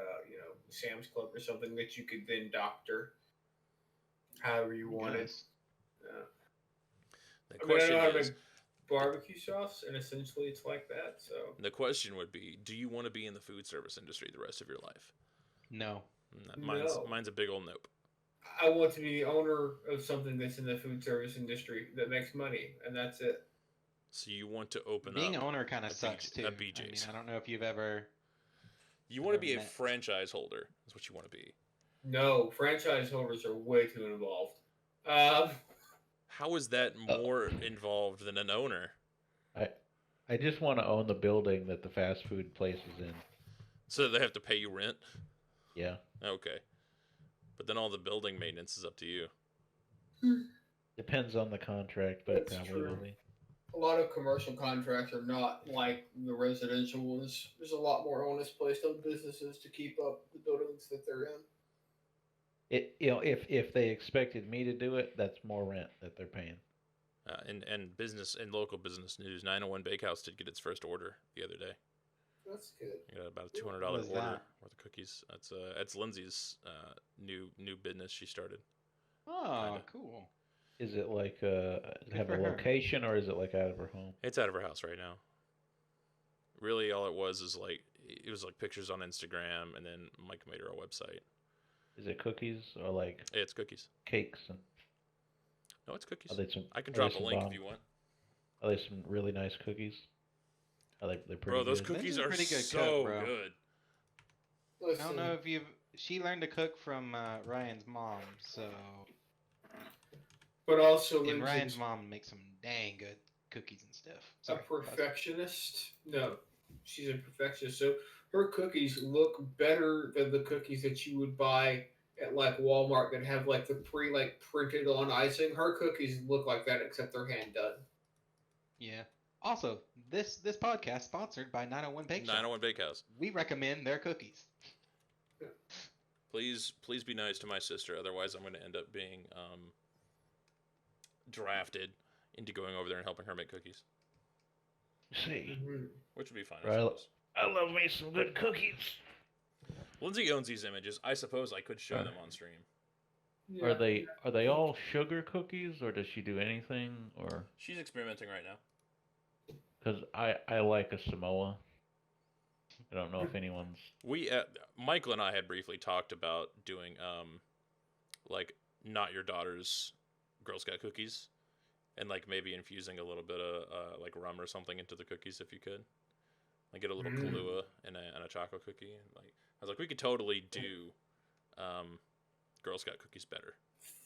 Sam's Club or something that you could then doctor however you want it. Yes. Yeah. The I mean, I question know how to is, make barbecue sauce, and essentially it's like that. So the question would be, do you want to be in the food service industry the rest of your life? No. No. Mine's a big old nope. I want to be the owner of something that's in the food service industry that makes money, and that's it. So you want to open Being up. owner kind a of sucks BJ too. a I mean, BJ's. I don't know if you've ever. You want to be a met. franchise holder. That's what you want to be. No, franchise holders are way too involved. How is that more involved than an owner? I just want to own the building that the fast food place is in. So they have to pay you rent? Yeah. Okay. But then all the building maintenance is up to you. Depends on the contract, but it That's probably true. will be. A lot of commercial contracts are not like the residential ones. There's a lot more onus placed on businesses to keep up the buildings that they're in. If they expected me to do it, that's more rent that they're paying. And business and local business news, 901 Bakehouse did get its first order the other day. That's good. You got about a $200 What order is that? worth of cookies. That's Lindsay's new business she started. Oh, Kinda. cool. Is it like have for a her. location, or is it like out of her home? It's out of her house right now. really all it was is like it was like pictures on Instagram, and then Mike made her a website. Is it cookies or like It's cookies. cakes? And No, it's cookies. are they some? I can are they drop a some link bomb- if you want. Are they some really nice cookies? Are they're pretty Bro, those good? cookies Lynn's a are pretty good so cook, bro. good. I Listen, don't know if you've. She learned to cook from Ryan's mom, so. but also And Lindsay's Ryan's mom makes some dang good cookies and stuff. a Sorry, perfectionist. No, she's a perfectionist. So her cookies look better than the cookies that you would buy at like Walmart that have like the printed on icing. Her cookies look like that except they're hand done. Yeah. Also, this podcast sponsored by 901 Bake Shop. 901 Bakehouse. We recommend their cookies. Please be nice to my sister, otherwise I'm going to end up being drafted into going over there and helping her make cookies, See, Mhm. which would be fine. I Right. suppose. I love me some good cookies. Lindsay owns these images. I suppose I could show them on stream. Yeah. Are they all sugar cookies, or does she do anything? Or She's experimenting right now. because I like a Samoa. I don't know if anyone's. We Michael and I had briefly talked about doing like not your daughter's Girl Scout cookies, and like maybe infusing a little bit of like rum or something into the cookies if you could, like get a little Kahlua and a chocolate cookie. And like I was like, we could totally do Girl Scout cookies better.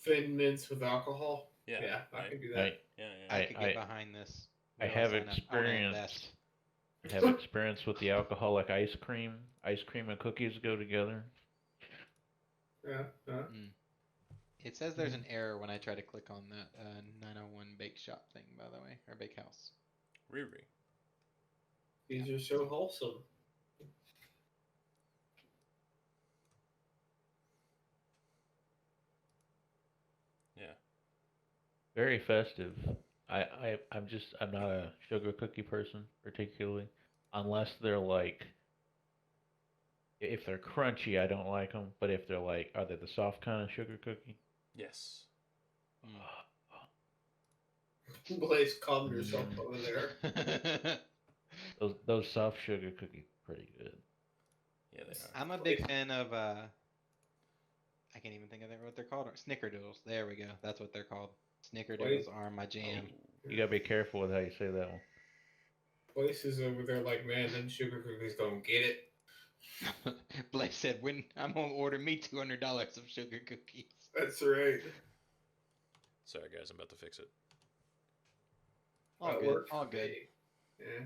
Thin mints with alcohol. Yeah, Yeah, I right? can do I, that. Yeah. I I- could get behind this. I Really have sign up. I wanna experience. invest. I have experience with the alcoholic ice cream. Ice cream and cookies go together. Yeah. It says there's an error when I try to click on that 901 Bake Shop thing, by the way, or Bake House. Riri. These are so wholesome. Yeah. Very festive. I'm not a sugar cookie person particularly, unless they're like. If they're crunchy, I don't like them. But if they're like, are they the soft kind of sugar cookie? Yes. Blaze, calm yourself over there. Those soft sugar cookies pretty good. Yeah, they are. I'm a big fan of I can't even think of what they're called. Snickerdoodles. There we go. That's what they're called. Snickerdoodles are my jam. You gotta be careful with how you say that one. Places over there like, man, them sugar cookies don't get it. Blake said, "When I'm gonna order me $200 of sugar cookies." That's right. Sorry, guys, I'm about to fix it. All That good. worked All for good. me. Yeah.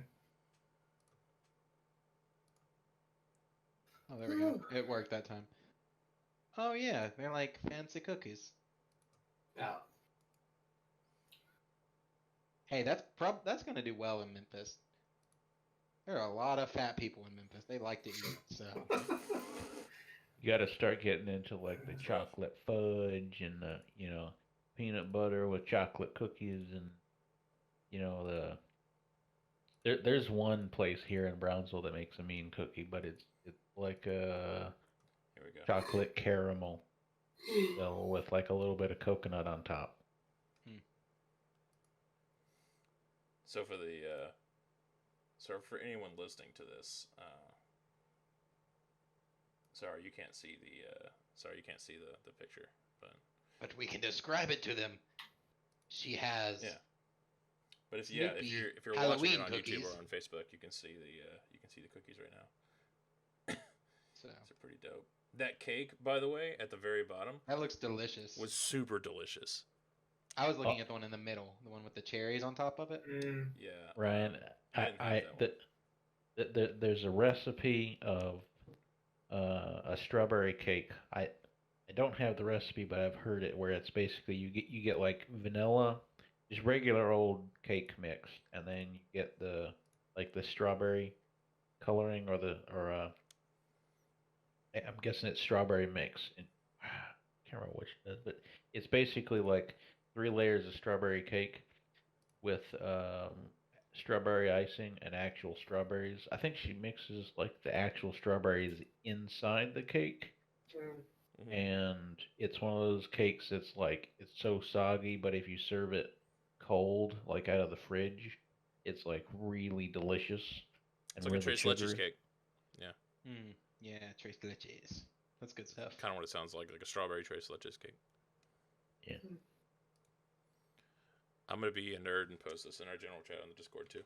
Oh, there we go. It worked that time. Oh yeah, they're like fancy cookies. Yeah. Hey, that's gonna do well in Memphis. There are a lot of fat people in Memphis. They like to eat, so. You gotta start getting into like the chocolate fudge and the peanut butter with chocolate cookies and there's one place here in Brownsville that makes a mean cookie, but it's like a Here we go. chocolate caramel with like a little bit of coconut on top. So for the for anyone listening to this, sorry you can't see the picture, But we can describe it to them. She has. Yeah. But if Snoopy you're watching Halloween it on YouTube cookies. or on Facebook, you can see the cookies right now. So They're pretty dope. That cake, by the way, at the very bottom that looks delicious. was super delicious. I was looking at the one in the middle, the one with the cherries on top of it. Yeah. Ryan, I didn't have that one. there's a recipe of a strawberry cake. I don't have the recipe, but I've heard it where it's basically you get like vanilla, just regular old cake mix, and then you get the strawberry coloring I'm guessing it's strawberry mix. And, I can't remember which it is, but it's basically like 3 layers of strawberry cake with strawberry icing and actual strawberries. I think she mixes like the actual strawberries inside the cake. Mhm. And it's one of those cakes that's like it's so soggy, but if you serve it cold, like out of the fridge, it's like really delicious. It's and like a really Trace Leches sugary. cake. Yeah, Trace Leches. That's good stuff. Kind of what it sounds like a strawberry Trace Leches cake. Yeah. I'm gonna be a nerd and post this in our general chat on the Discord too.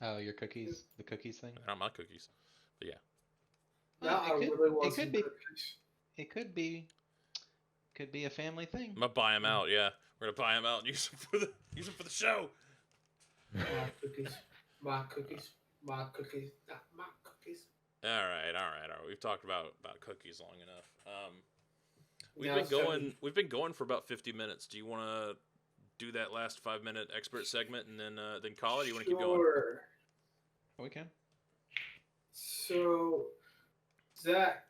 Oh, your cookies, the cookies thing. They're not my cookies, but yeah. Now I It could- really want it could some be- cookies. It could be a family thing. I'm gonna buy them out. Yeah, we're gonna buy them out and use them for the show. My cookies. My cookies. My cookies. Not my cookies. All right. We've talked about cookies long enough. We've Now been it's time going. We've been going for about 50 minutes. Do you want to do that last 5-minute expert segment and then call it? Or do you want to keep going? Sure. We can. So, Zach,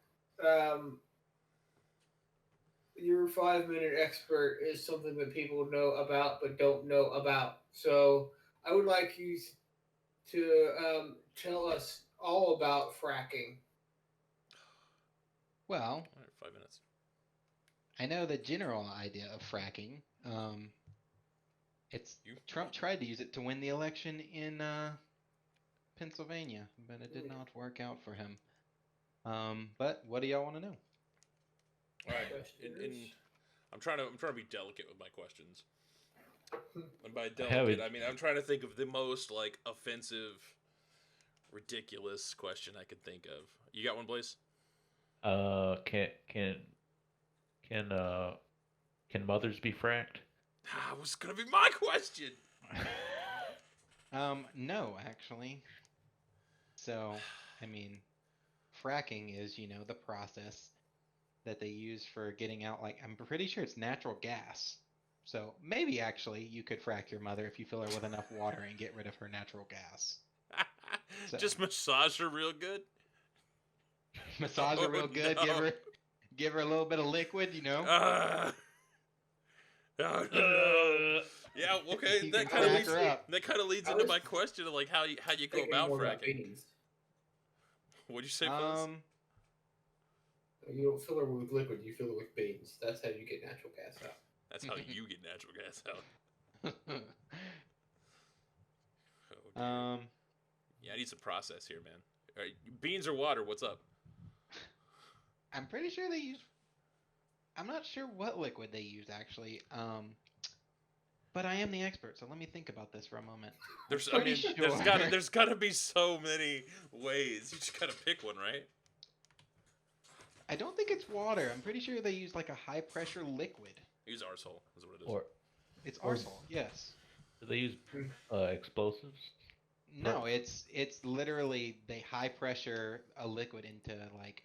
your 5-minute expert is something that people know about but don't know about. So, I would like you to tell us all about fracking. Well, All right, 5 minutes. I know the general idea of fracking. Trump tried to use it to win the election in Pennsylvania, but it did not work out for him. But what do y'all want to know? All right. I'm trying to be delicate with my questions. And by delicate, I mean I'm trying to think of the most like offensive, ridiculous question I could think of. You got one, Blaze? Can mothers be fracked? That was gonna be my question. No, actually. So, I mean, fracking is, the process that they use for getting out, like, I'm pretty sure it's natural gas. So, maybe actually you could frack your mother if you fill her with enough water and get rid of her natural gas. So- Just massage her real good. Massage her real Oh, good, no. give her a little bit of liquid, Oh, no. Yeah, okay. You That can kind of crack leads. her up. That kind of leads I into was my question of like how you go Thinking about more about fracking. beans. What'd you say, Buzz? You don't fill her with liquid, you fill her with beans. That's how you get natural gas out. That's how you get natural gas out. Oh, dear. Yeah, I need some process here, man. All right, beans or water? What's up? I'm pretty sure they use. I'm not sure what liquid they use actually. But I am the expert, so let me think about this for a moment. There's pretty there's gotta be so many ways. You just gotta pick one, right? I don't think it's water. I'm pretty sure they use like a high pressure liquid. Use arsehole. Is what it is. Or It's Or- arsehole, yes. do they use explosives? No, it's literally they high pressure a liquid into like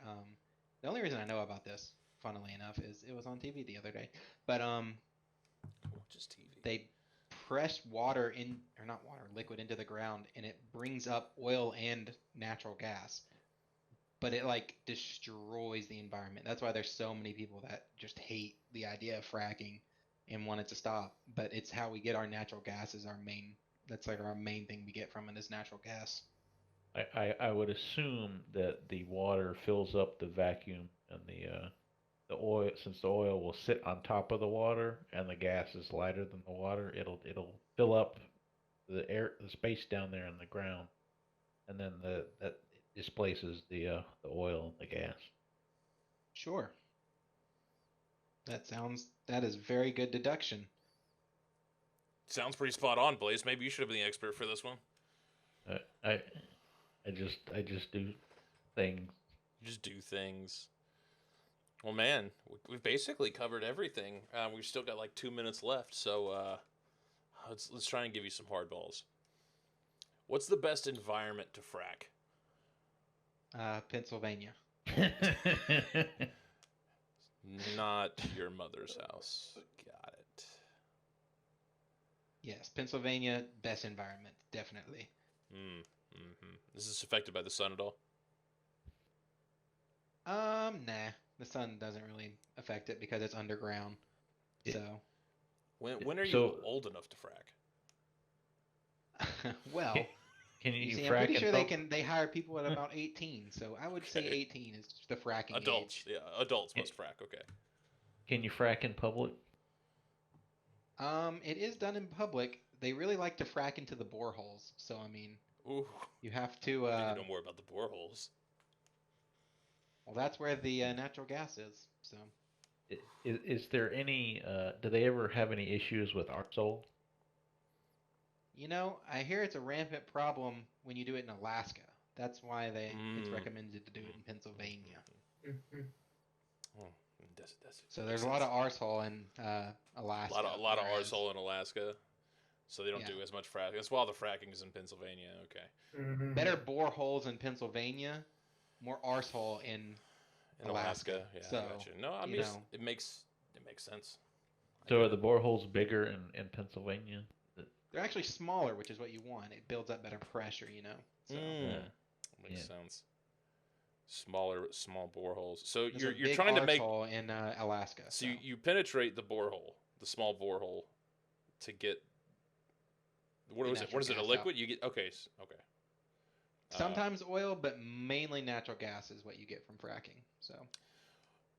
the only reason I know about this, funnily enough, is it was on TV the other day. But Just TV. they press liquid into the ground and it brings up oil and natural gas. But it like destroys the environment. That's why there's so many people that just hate the idea of fracking and want it to stop. But it's how we get our natural gas is that's like our main thing we get from it is natural gas. I would assume that the water fills up the vacuum and the oil, since the oil will sit on top of the water and the gas is lighter than the water, it'll fill up the space down there in the ground, and then that displaces the oil and the gas. Sure. That is very good deduction. Sounds pretty spot on, Blaze. Maybe you should have been the expert for this one. I just do things. You just do things. Well, man, we've basically covered everything. We've still got like 2 minutes left, so let's try and give you some hard balls. What's the best environment to frack? Pennsylvania. Not your mother's house. Got it. Yes, Pennsylvania, best environment, definitely. Is this affected by the sun at all? Nah. The sun doesn't really affect it because it's underground. Yeah. So, When are you So- old enough to frack? well, Can you you see, I'm frack pretty in sure pub- they hire people at about 18. So I would say Okay. 18 is the fracking Adults, age. yeah, adults must frack. Okay. Can you frack in public? It is done in public. they really like to frack into the boreholes. So I mean, Ooh, you have to. I need to know more about the boreholes. Well, that's where the natural gas is. So Is there any? Do they ever have any issues with arsole? I hear it's a rampant problem when you do it in Alaska. That's why it's Mm. recommended to do it in Pennsylvania. Mhm. Oh, that's So makes there's a lot sense. of arsehole in A Alaska. lot of whereas- arsehole in Alaska, so they don't do Yeah. as much fracking. That's why all the fracking is in Pennsylvania. Okay, Mhm. Better boreholes in Pennsylvania, more arsehole in in Alaska. Yeah, I So, got you. No, I you mean know. it makes sense. I So get are the it. boreholes bigger in Pennsylvania? They're actually smaller, which is what you want. It builds up better pressure. So Mm, Uh, makes yeah. sense. Small boreholes. So there's you're a big trying to make arsehole in Alaska. so you penetrate the borehole, the small borehole, to get what The was it? What natural is it? A gas liquid? out. You get okay, okay. Sometimes oil, but mainly natural gas is what you get from fracking. So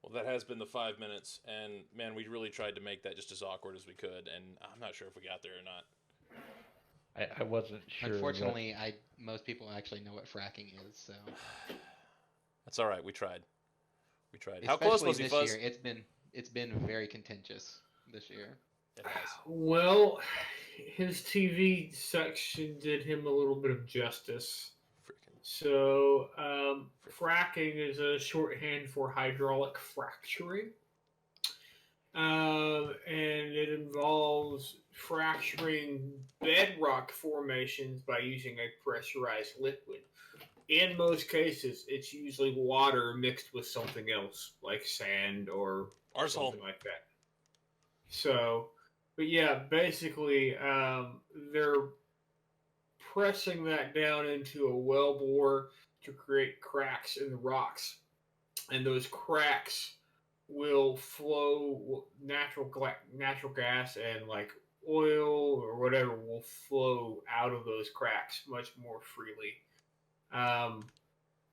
Well, that has been the 5 minutes, and man, we really tried to make that just as awkward as we could, and I'm not sure if we got there or not. I wasn't sure. What, unfortunately, most people actually know what fracking is. So That's all right. We tried. We tried. How close especially was he, this Fuzz? year, it's been very contentious this year. It has. Well, his TV section did him a little bit of justice. Freaking. So, fracking is a shorthand for hydraulic fracturing. And it involves fracturing bedrock formations by using a pressurized liquid. In most cases, it's usually water mixed with something else, like sand or Arsehole. something like that. So, but yeah, basically, they're pressing that down into a well bore to create cracks in the rocks, and those cracks will flow natural gas and like oil or whatever will flow out of those cracks much more freely.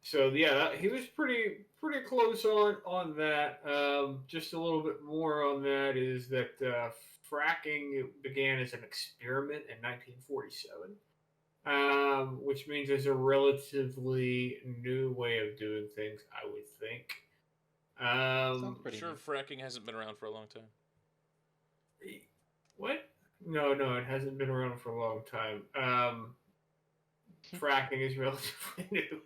So yeah, he was pretty close on that. Just a little bit more on that is that fracking began as an experiment in 1947, which means it's a relatively new way of doing things, I would think. Sounds pretty Sure, new. fracking hasn't been around for a long time. What? No, it hasn't been around for a long time. Fracking is relatively new.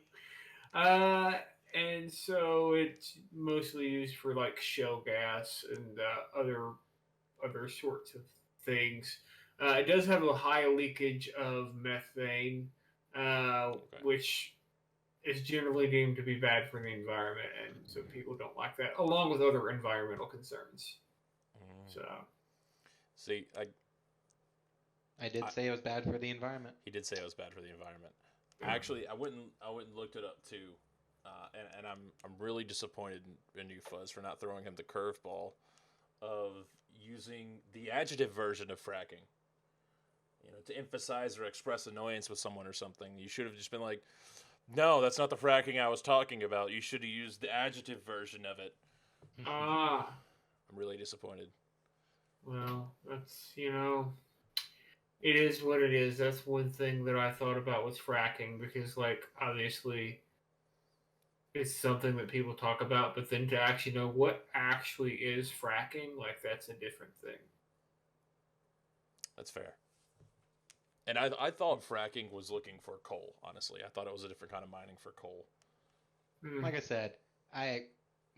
And so it's mostly used for like shale gas and other sorts of things. It does have a high leakage of methane, which is generally deemed to be bad for the environment, and so people don't like that, along with other environmental concerns. So See, I did say it was bad for the environment. he did say it was bad for the environment. Actually, I went and looked it up too, and I'm really disappointed in you, Fuzz, for not throwing him the curveball of using the adjective version of fracking. To emphasize or express annoyance with someone or something. You should have just been like, "No, that's not the fracking I was talking about. You should have used the adjective version of it." I'm really disappointed. well, that's it is what it is. That's one thing that I thought about was fracking because, like, obviously, it's something that people talk about, but then to actually know what actually is fracking, like, that's a different thing. That's fair. And I thought fracking was looking for coal. Honestly, I thought it was a different kind of mining for coal. Like I said,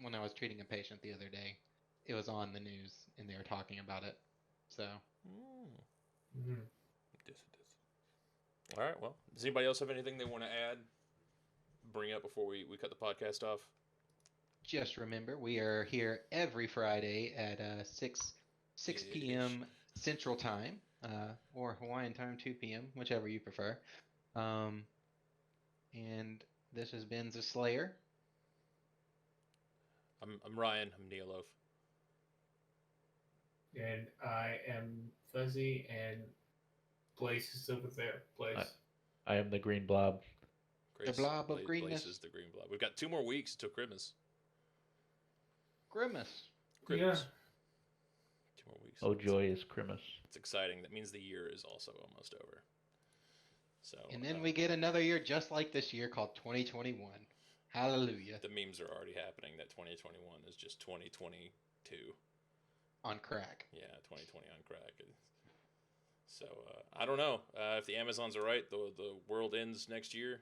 when I was treating a patient the other day, it was on the news and they were talking about it. So All right. Well, does anybody else have anything they want to add? Bring up before we cut the podcast off. just remember, we are here every Friday at 6 p.m. Central Time, or Hawaiian Time 2 p.m., whichever you prefer. And this has been The Slayer. I'm Ryan. I'm Neoloaf. And I am Fuzzy, and Blaze is over there. Blaze. I am the green blob. Grace, blob of Blaze greenness. is the green blob. We've got 2 more weeks until Christmas. Grimace. Christmas. 2 more weeks. weeks. Oh, joyous Christmas. It's exciting. That means the year is also almost over. So. And then we get another year just like this year called 2021. Hallelujah. The memes are already happening that 2021 is just 2022. On crack. Yeah, 2020 on crack. So I don't know if the Amazons are right. The world ends next year.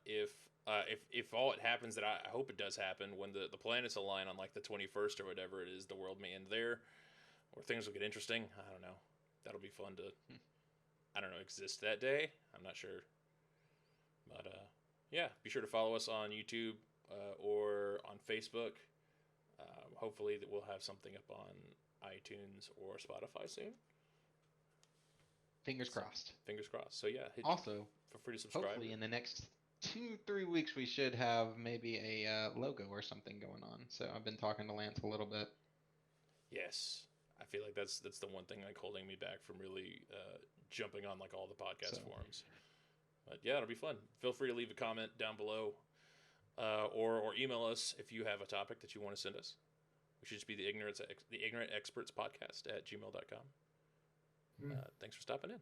If all it happens that I hope it does happen when the planets align on like the 21st or whatever it is, the world may end there, or things will get interesting. I don't know. That'll be fun to I don't know exist that day. I'm not sure, but yeah, be sure to follow us on YouTube or on Facebook. Hopefully that we'll have something up on iTunes or Spotify soon. Fingers crossed. Fingers crossed. So yeah, Also, feel free to subscribe. hopefully in the next 2-3 weeks we should have maybe a logo or something going on. So I've been talking to Lance a little bit. Yes, I feel like that's the one thing like holding me back from really jumping on like all the podcast forums. But yeah, it'll be fun. Feel free to leave a comment down below, or email us if you have a topic that you want to send us. We should just be the Ignorant Experts Podcast at gmail.com. Thanks for stopping in.